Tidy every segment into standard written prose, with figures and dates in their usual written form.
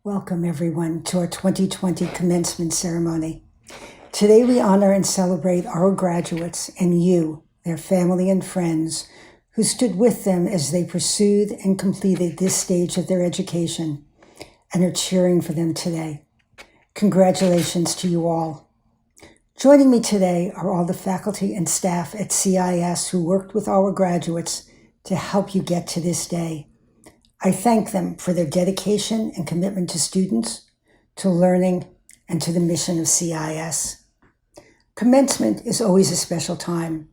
Welcome, everyone, to our 2020 commencement ceremony. Today, we honor and celebrate our graduates and you, their family and friends, who stood with them as they pursued and completed this stage of their education and are cheering for them today. Congratulations to you all. Joining me today are all the faculty and staff at CIIS who worked with our graduates to help you get to this day. I thank them for their dedication and commitment to students, to learning, and to the mission of CIIS. Commencement is always a special time,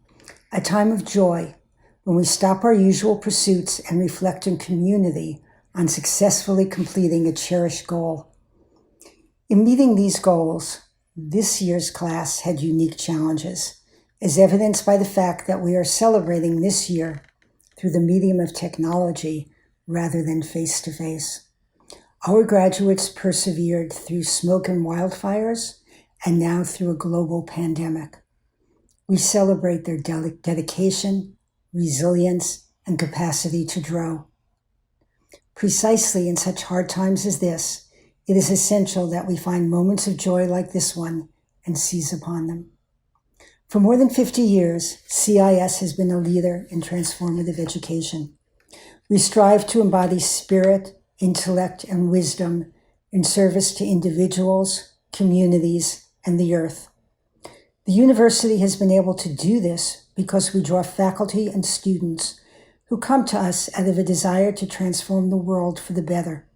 a time of joy when we stop our usual pursuits and reflect in community on successfully completing a cherished goal. In meeting these goals, this year's class had unique challenges, as evidenced by the fact that we are celebrating this year through the medium of technology rather than face-to-face. Our graduates persevered through smoke and wildfires, and now through a global pandemic. We celebrate their dedication, resilience, and capacity to grow. Precisely in such hard times as this, it is essential that we find moments of joy like this one and seize upon them. For more than 50 years, CIIS has been a leader in transformative education. We strive to embody spirit, intellect, and wisdom in service to individuals, communities, and the earth. The university has been able to do this because we draw faculty and students who come to us out of a desire to transform the world for the better.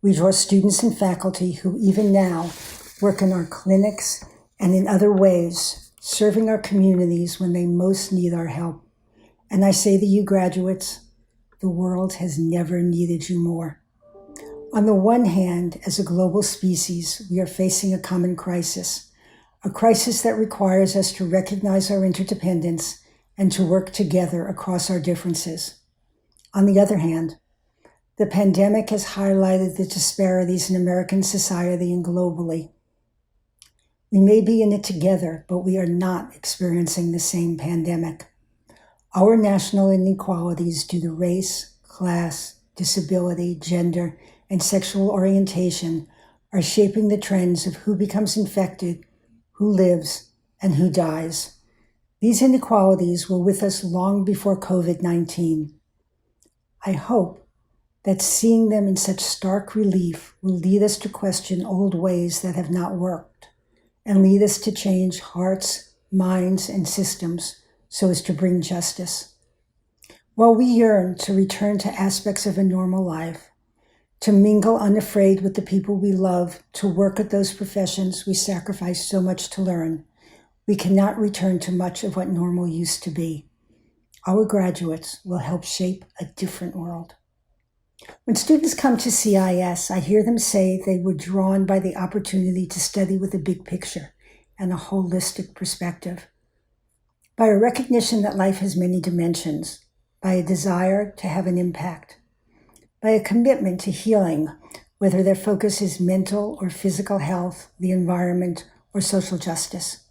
We draw students and faculty who even now work in our clinics and in other ways, serving our communities when they most need our help. And I say to you graduates, the world has never needed you more. On the one hand, as a global species, we are facing a common crisis, a crisis that requires us to recognize our interdependence and to work together across our differences. On the other hand, the pandemic has highlighted the disparities in American society and globally. We may be in it together, but we are not experiencing the same pandemic. Our national inequalities due to race, class, disability, gender, and sexual orientation are shaping the trends of who becomes infected, who lives, and who dies. These inequalities were with us long before COVID-19. I hope that seeing them in such stark relief will lead us to question old ways that have not worked and lead us to change hearts, minds, and systems so as to bring justice. While we yearn to return to aspects of a normal life, to mingle unafraid with the people we love, to work at those professions we sacrifice so much to learn, we cannot return to much of what normal used to be. Our graduates will help shape a different world. When students come to CIIS, I hear them say they were drawn by the opportunity to study with a big picture and a holistic perspective, by a recognition that life has many dimensions, by a desire to have an impact, by a commitment to healing, whether their focus is mental or physical health, the environment, or social justice,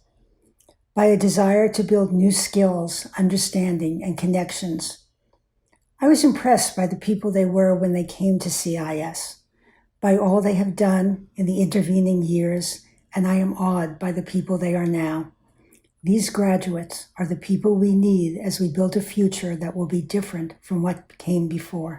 by a desire to build new skills, understanding, and connections. I was impressed by the people they were when they came to CIIS, by all they have done in the intervening years, and I am awed by the people they are now. These graduates are the people we need as we build a future that will be different from what came before.